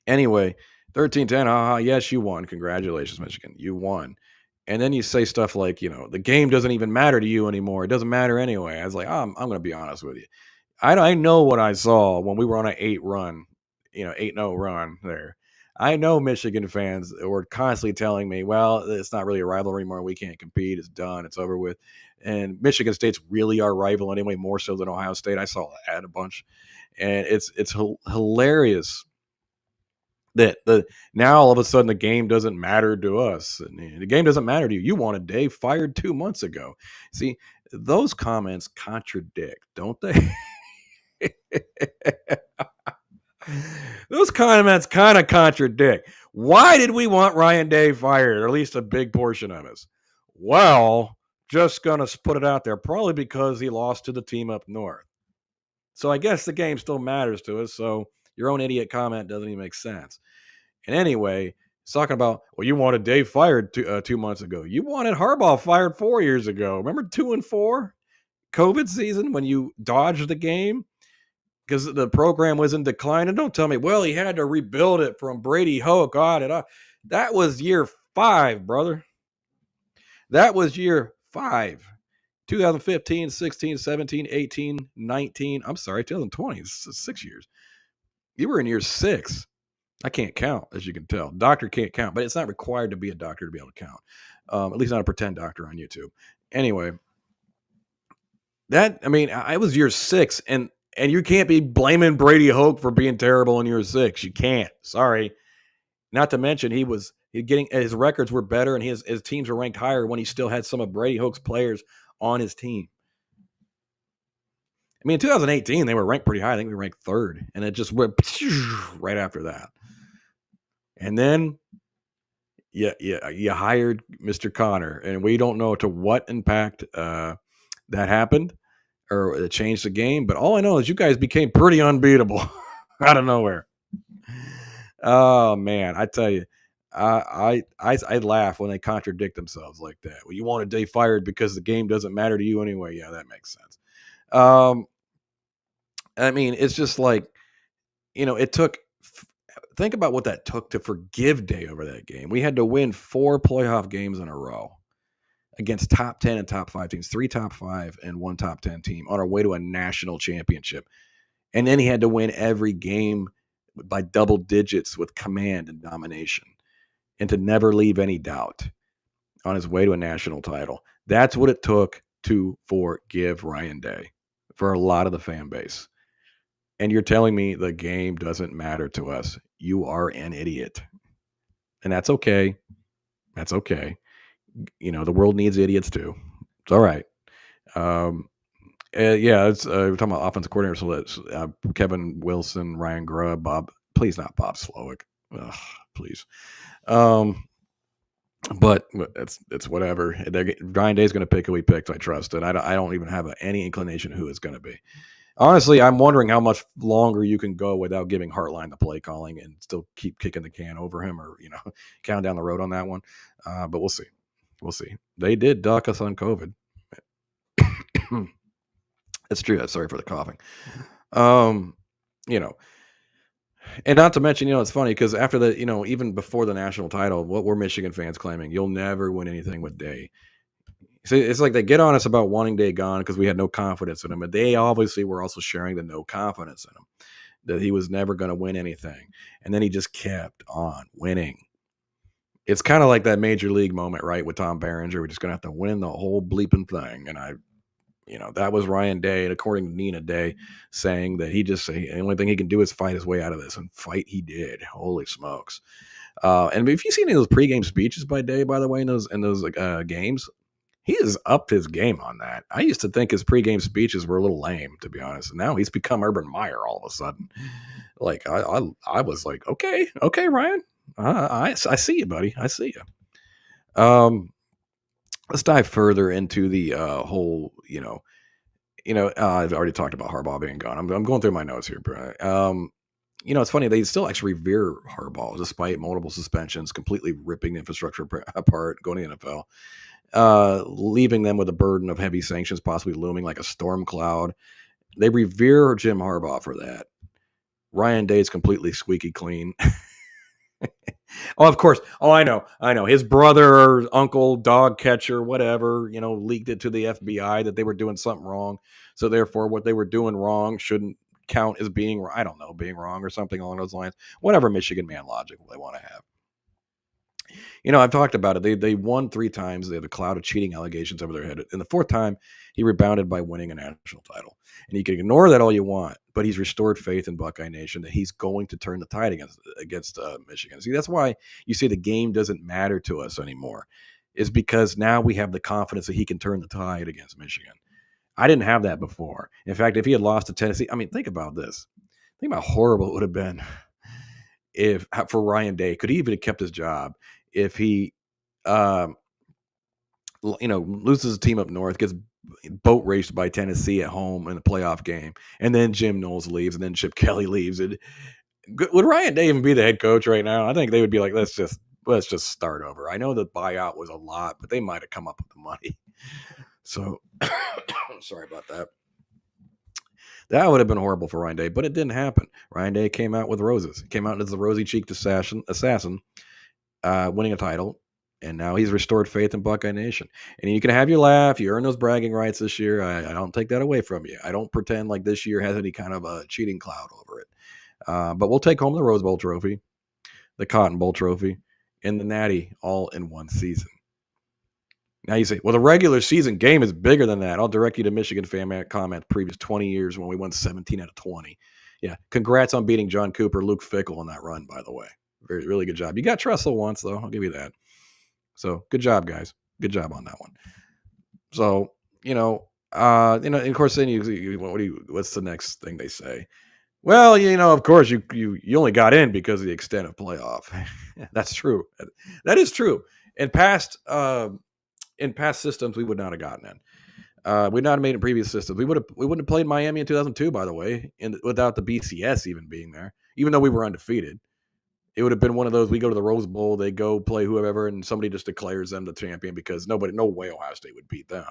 anyway, 13-10. Yes, you won. Congratulations, Michigan. You won. And then you say stuff like, the game doesn't even matter to you anymore. It doesn't matter anyway. I was like, I'm going to be honest with you. I know what I saw when we were on an 8-0 run there. I know Michigan fans were constantly telling me, well, it's not really a rivalry anymore. We can't compete. It's done. It's over with. And Michigan State's really our rival anyway, more so than Ohio State. I saw that a bunch. And it's hilarious that now all of a sudden the game doesn't matter to us. And the game doesn't matter to you. You wanted Dave fired 2 months ago. See, those comments contradict, don't they? Those comments kind of contradict. Why did we want Ryan Day fired, or at least a big portion of us? Well, just going to put it out there, probably because he lost to the team up north. So I guess the game still matters to us, so your own idiot comment doesn't even make sense. And anyway, it's talking about, well, you wanted Dave fired 2 months ago. You wanted Harbaugh fired 4 years ago. Remember 2-4? COVID season when you dodged the game? Because the program was in decline. And don't tell me, well, he had to rebuild it from Brady Hoke. That was year 5, brother. That was year 5. 2015, 16, 17, 18, 19. I'm sorry, 2020. It's 6 years. You were in year 6. I can't count, as you can tell. Doctor can't count, but it's not required to be a doctor to be able to count. At least not a pretend doctor on YouTube. Anyway, I was year 6, and you can't be blaming Brady Hoke for being terrible in year 6. You can't. Sorry. Not to mention his records were better and his teams were ranked higher when he still had some of Brady Hoke's players on his team. I mean, in 2018, they were ranked pretty high. I think we ranked 3rd, and it just went right after that. And then you hired Mr. Connor, and we don't know to what impact that happened or it changed the game. But all I know is you guys became pretty unbeatable out of nowhere. Oh man, I tell you, I laugh when they contradict themselves like that. Well, you wanted Dave fired because the game doesn't matter to you anyway. Yeah, that makes sense. I mean, it's just like, it took. Think about what that took to forgive Day over that game. We had to win 4 playoff games in a row against top 10 and top 5 teams, 3 top 5 and 1 top 10 team on our way to a national championship. And then he had to win every game by double digits with command and domination, and to never leave any doubt on his way to a national title. That's what it took to forgive Ryan Day for a lot of the fan base. And you're telling me the game doesn't matter to us. You are an idiot. And that's okay. That's okay. The world needs idiots too. It's all right. It's we're talking about offensive coordinator. So that's Kevin Wilson, Ryan Grubb, please not Bob Slowick. Ugh, please. But it's whatever. Ryan Day's going to pick who he picked. I trust, and I don't even have any inclination who it's going to be. Honestly, I'm wondering how much longer you can go without giving Hartline the play calling and still keep kicking the can over him, or count down the road on that one. But we'll see. We'll see. They did duck us on COVID. It's true. Sorry for the coughing. Um, you know, and not to mention, it's funny because after the, even before the national title, what were Michigan fans claiming? You'll never win anything with Day. See, it's like they get on us about wanting Day gone because we had no confidence in him, but they obviously were also sharing the no confidence in him, that he was never going to win anything, and then he just kept on winning. It's kind of like that major league moment, right, with Tom Berenger. We're just going to have to win the whole bleeping thing, and that was Ryan Day, and according to Nina Day, saying that the only thing he can do is fight his way out of this, and fight he did. Holy smokes! And if you see any of those pregame speeches by Day, by the way, in those games, he has upped his game on that. I used to think his pregame speeches were a little lame, to be honest, and now he's become Urban Meyer all of a sudden. Like I was like, okay, Ryan, I see you, buddy, I see you. Let's dive further into the whole, I've already talked about Harbaugh being gone. I'm going through my notes here, bro. It's funny, they still actually revere Harbaugh despite multiple suspensions, completely ripping the infrastructure apart, going to the NFL, leaving them with a burden of heavy sanctions possibly looming like a storm cloud. They revere Jim Harbaugh for that. Ryan Day is completely squeaky clean. Oh, of course. Oh, I know. His brother or uncle, dog catcher, whatever, leaked it to the FBI that they were doing something wrong. So therefore, what they were doing wrong shouldn't count as being, I don't know, being wrong or something along those lines. Whatever Michigan man logic they want to have. I've talked about it. They won 3 times. They had a cloud of cheating allegations over their head. And the 4th time, he rebounded by winning a national title. And you can ignore that all you want, but he's restored faith in Buckeye Nation that he's going to turn the tide against Michigan. See, that's why you say the game doesn't matter to us anymore, is because now we have the confidence that he can turn the tide against Michigan. I didn't have that before. In fact, if he had lost to Tennessee, think about this. Think about how horrible it would have been for Ryan Day. Could he even have kept his job if he, loses a team up north, gets boat raced by Tennessee at home in a playoff game, and then Jim Knowles leaves, and then Chip Kelly leaves? Would Ryan Day even be the head coach right now? I think they would be like, let's just start over. I know the buyout was a lot, but they might have come up with the money. So sorry about that. That would have been horrible for Ryan Day, but it didn't happen. Ryan Day came out with roses. Came out as the rosy-cheeked assassin, winning a title, and now he's restored faith in Buckeye Nation. And you can have your laugh. You earn those bragging rights this year. I don't take that away from you. I don't pretend like this year has any kind of a cheating cloud over it. But we'll take home the Rose Bowl trophy, the Cotton Bowl trophy, and the Natty all in one season. Now you say, well, the regular season game is bigger than that. I'll direct you to Michigan fan comment previous 20 years when we won 17 out of 20. Yeah, congrats on beating John Cooper, Luke Fickell on that run, by the way. Very, really good job. You got Tressel once, though. I'll give you that. So good job, guys. Good job on that one. So, and of course, then what's the next thing they say? Well, of course, you only got in because of the extent of playoff. That's true. That is true. In past systems, we would not have gotten in. We'd not have made in previous systems. We wouldn't have played Miami in 2002, by the way, without the BCS even being there, even though we were undefeated. It would have been one of those, we go to the Rose Bowl, they go play whoever, and somebody just declares them the champion because no way Ohio State would beat them.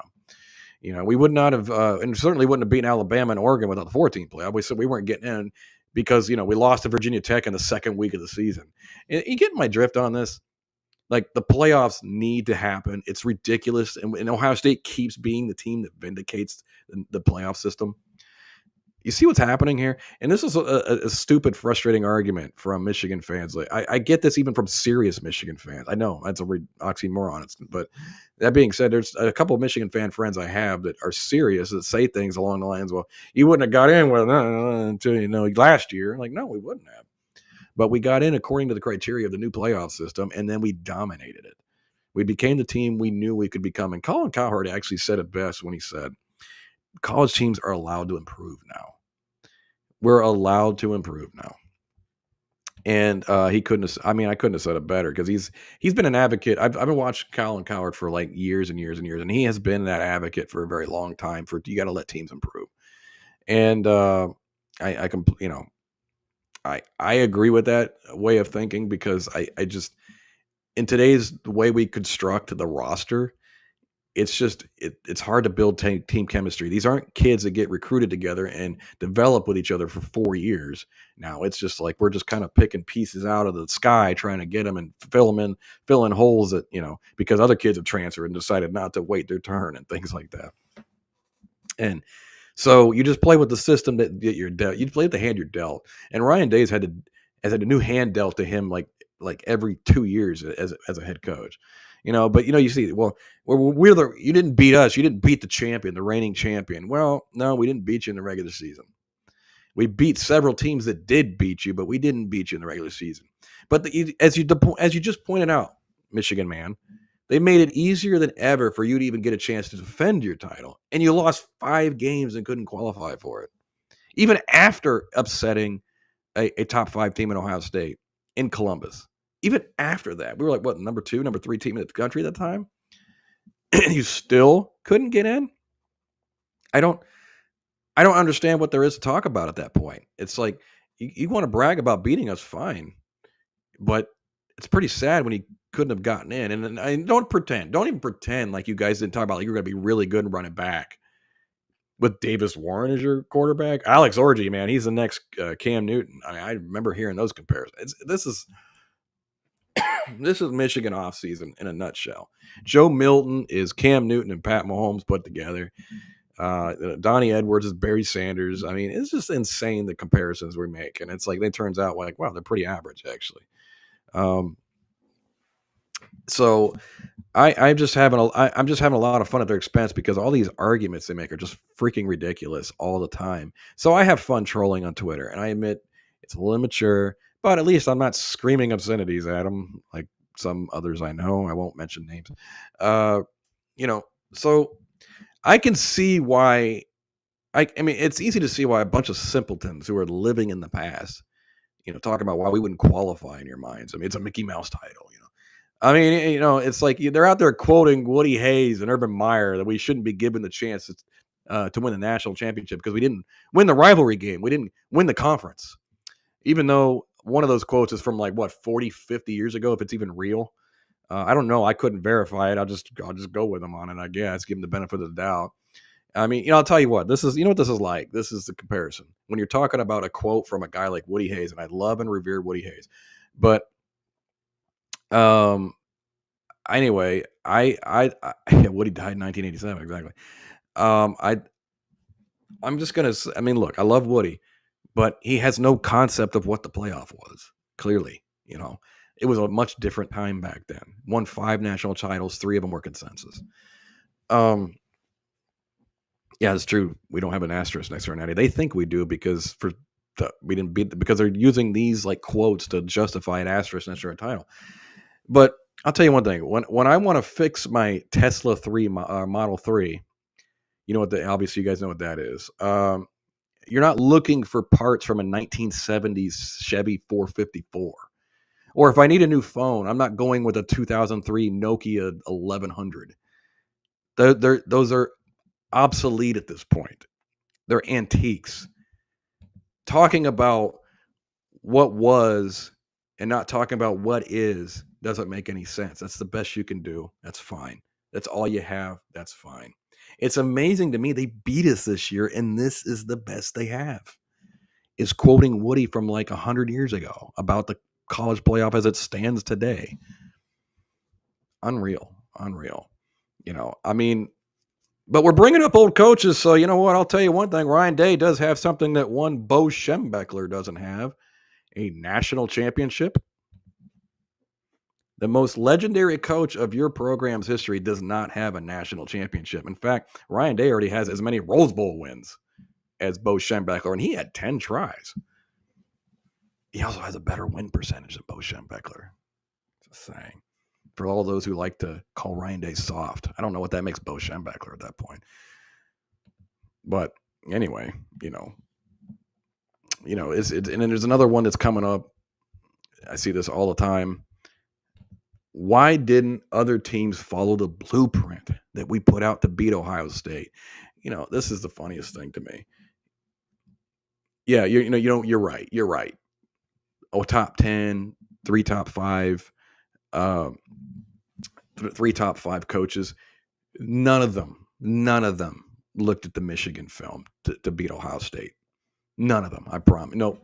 We would not have, and certainly wouldn't have beaten Alabama and Oregon without the 14th playoff. We said we weren't getting in because, we lost to Virginia Tech in the second week of the season. And you get my drift on this? Like, the playoffs need to happen. It's ridiculous. And Ohio State keeps being the team that vindicates the playoff system. You see what's happening here? And this is a stupid, frustrating argument from Michigan fans. Like, I get this even from serious Michigan fans. I know that's a oxymoron. But that being said, there's a couple of Michigan fan friends I have that are serious, that say things along the lines, well, you wouldn't have got in with until last year. Like, no, we wouldn't have. But we got in according to the criteria of the new playoff system, and then we dominated it. We became the team we knew we could become. And Colin Cowherd actually said it best when he said, college teams are allowed to improve now. We're allowed to improve now. And I couldn't have said it better, because he's been an advocate. I've been watching Colin Cowherd for like years and years and years, and he has been that advocate for a very long time for, you got to let teams improve. And I you know, I agree with that way of thinking because I just in today's the way we construct the roster, it's hard to build team chemistry. These aren't kids that get recruited together and develop with each other for 4 years. Now it's just like we're just kind of picking pieces out of the sky, trying to get them and fill in holes that because other kids have transferred and decided not to wait their turn and things like that. And so you just play with the system that you're dealt. You play with the hand you're dealt. And Ryan Day's has had a new hand dealt to him like every 2 years as a head coach. But you see, well, you didn't beat us. You didn't beat the champion, the reigning champion. Well, no, we didn't beat you in the regular season. We beat several teams that did beat you, but we didn't beat you in the regular season. But as you just pointed out, Michigan man, they made it easier than ever for you to even get a chance to defend your title, and you lost 5 games and couldn't qualify for it, even after upsetting a top 5 team in Ohio State in Columbus. Even after that, we were like what, number 2, number 3 team in the country at that time, and you still couldn't get in. I don't understand what there is to talk about at that point. It's like you want to brag about beating us, fine, but it's pretty sad when you couldn't have gotten in. And don't even pretend like you guys didn't talk about like you're going to be really good and running back with Davis Warren as your quarterback. Alex Orji, man, he's the next Cam Newton. I remember hearing those comparisons. This is Michigan offseason in a nutshell. Joe Milton is Cam Newton and Pat Mahomes put together. Donnie Edwards is Barry Sanders. I mean, it's just insane the comparisons we make, and it's like it turns out like wow, they're pretty average actually. So I'm just having a lot of fun at their expense because all these arguments they make are just freaking ridiculous all the time. So I have fun trolling on Twitter, and I admit it's a little immature, but at least I'm not screaming obscenities at them like some others I know. I won't mention names. So I can see why. I mean, it's easy to see why a bunch of simpletons who are living in the past, talking about why we wouldn't qualify in your minds. I mean, it's a Mickey Mouse title. I mean, it's like they're out there quoting Woody Hayes and Urban Meyer that we shouldn't be given the chance to win the national championship because we didn't win the rivalry game. We didn't win the conference, even though one of those quotes is from like what 40, 50 years ago, if it's even real. I don't know. I couldn't verify it. I'll just go with them on it. I guess give them the benefit of the doubt. I mean, I'll tell you what, this is, what this is like. This is the comparison when you're talking about a quote from a guy like Woody Hayes, and I love and revere Woody Hayes, but anyway, Woody died in 1987, exactly. I'm just gonna. I mean, look, I love Woody, but he has no concept of what the playoff was. Clearly, it was a much different time back then. Won 5 national titles, 3 of them were consensus. Yeah, it's true. We don't have an asterisk next to our natty. They think we do because we didn't beat because they're using these like quotes to justify an asterisk next to our title. But I'll tell you one thing. When I want to fix my Tesla 3 Model 3, obviously you guys know what that is. You're not looking for parts from a 1970s Chevy 454. Or if I need a new phone, I'm not going with a 2003 Nokia 1100. Those are obsolete at this point. They're antiques. Talking about what was and not talking about what is doesn't make any sense. That's the best you can do. That's fine. That's all you have. That's fine. It's amazing to me they beat us this year, and this is the best they have. Is quoting Woody from like 100 years ago about the college playoff as it stands today. Unreal. I mean, but we're bringing up old coaches, so you know what? I'll tell you one thing. Ryan Day does have something that one Bo Schembechler doesn't have, a national championship. The most legendary coach of your program's history does not have a national championship. In fact, Ryan Day already has as many Rose Bowl wins as Bo Schembechler, and he had 10 tries. He also has a better win percentage than Bo Schembechler. Just saying. For all those who like to call Ryan Day soft, I don't know what that makes Bo Schembechler at that point. But anyway, and then there's another one that's coming up. I see this all the time. Why didn't other teams follow the blueprint that we put out to beat Ohio State? This is the funniest thing to me. Yeah, you're right. You're right. Oh, top 10, 3 top 5, um, 3 top 5 coaches. None of them looked at the Michigan film to beat Ohio State. None of them, I promise. No,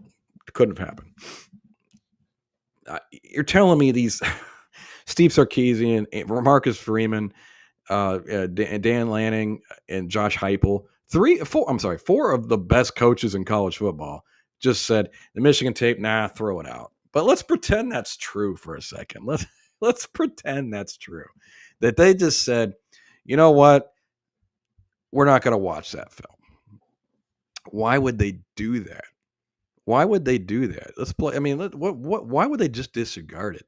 couldn't have happened. You're telling me these Steve Sarkisian, Marcus Freeman, Dan Lanning, and Josh Heupel, 4 of the best coaches in college football just said the Michigan tape, nah, throw it out. But let's pretend that's true for a second. Let's pretend that's true. That they just said, you know what? We're not going to watch that film. Why would they do that? Why would they do that? Let's play. I mean, what? Why would they just disregard it?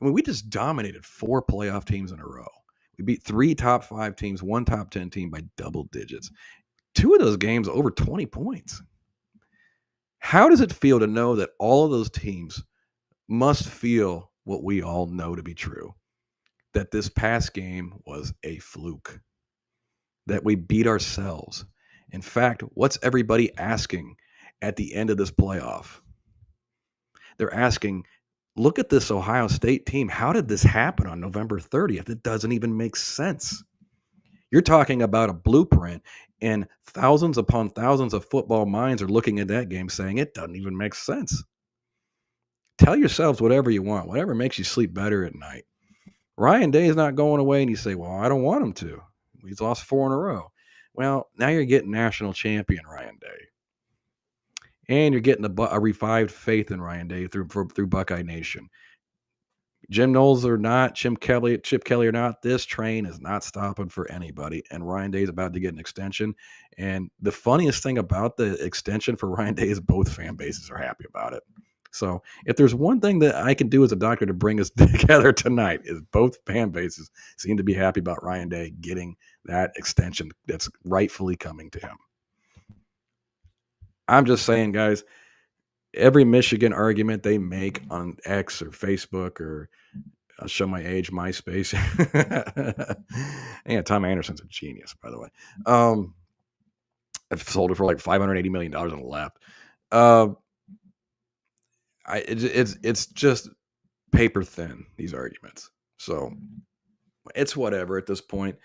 I mean, we just dominated 4 playoff teams in a row. We beat 3 top 5 teams, 1 top 10 team by double digits. 2 of those games over 20 points. How does it feel to know that all of those teams must feel what we all know to be true? That this past game was a fluke. That we beat ourselves. In fact, what's everybody asking at the end of this playoff? They're asking, look at this Ohio State team. How did this happen on November 30th? It doesn't even make sense. You're talking about a blueprint, and thousands upon thousands of football minds are looking at that game saying it doesn't even make sense. Tell yourselves whatever you want, whatever makes you sleep better at night. Ryan Day is not going away, and you say, well, I don't want him to. He's lost 4 in a row. Well, now you're getting national champion Ryan Day. And you're getting a revived faith in Ryan Day through Buckeye Nation. Jim Knowles or not, Chip Kelly or not, this train is not stopping for anybody. And Ryan Day is about to get an extension. And the funniest thing about the extension for Ryan Day is both fan bases are happy about it. So if there's one thing that I can do as a doctor to bring us together tonight is both fan bases seem to be happy about Ryan Day getting that extension that's rightfully coming to him. I'm just saying, guys, every Michigan argument they make on X or Facebook or I'll show my age, MySpace. Yeah, Tom Anderson's a genius, by the way. I've sold it for like $580 million on the left. It's just paper thin, these arguments. So it's whatever at this point.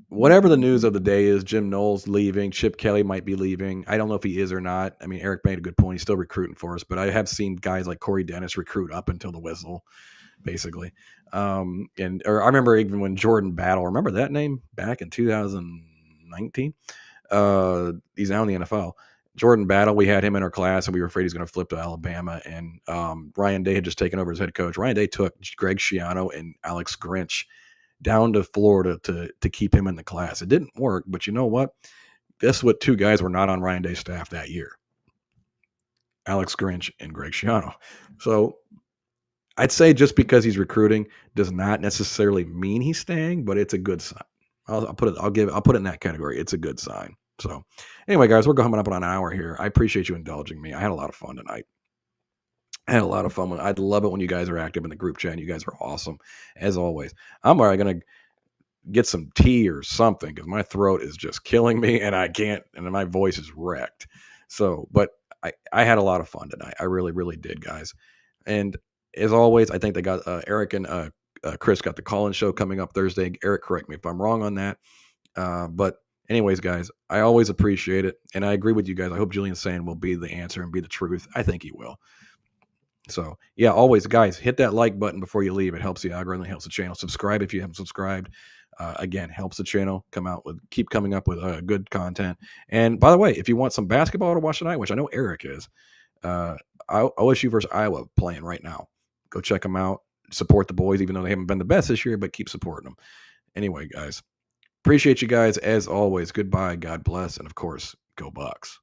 Whatever the news of the day is, Jim Knowles leaving, Chip Kelly might be leaving. I don't know if he is or not. I mean, Eric made a good point. He's still recruiting for us, but I have seen guys like Corey Dennis recruit up until the whistle, basically. I remember even when Jordan Battle, remember that name back in 2019? He's now in the NFL. Jordan Battle, we had him in our class, and we were afraid he's going to flip to Alabama. And Ryan Day had just taken over as head coach. Ryan Day took Greg Schiano and Alex Grinch down to Florida to keep him in the class. It didn't work, but you know what? Guess what? 2 guys were not on Ryan Day's staff that year. Alex Grinch and Greg Schiano. So I'd say just because he's recruiting does not necessarily mean he's staying, but it's a good sign. I'll put it in that category. It's a good sign. So anyway, guys, we're coming up on an hour here. I appreciate you indulging me. I had a lot of fun tonight. I'd love it when you guys are active in the group chat. You guys are awesome, as always. I'm going to get some tea or something because my throat is just killing me, and I can't, and my voice is wrecked. So, but I had a lot of fun tonight. I really, really did, guys. And as always, I think they got Eric and Chris got the call-in show coming up Thursday. Eric, correct me if I'm wrong on that. But anyways, guys, I always appreciate it, and I agree with you guys. I hope Julian Sand will be the answer and be the truth. I think he will. So, yeah, always, guys, hit that like button before you leave. It helps the algorithm, it helps the channel. Subscribe if you haven't subscribed. Again, helps the channel keep coming up with good content. And by the way, if you want some basketball to watch tonight, which I know Eric is, OSU versus Iowa playing right now. Go check them out. Support the boys, even though they haven't been the best this year, but keep supporting them. Anyway, guys, appreciate you guys as always. Goodbye. God bless. And of course, go Bucks.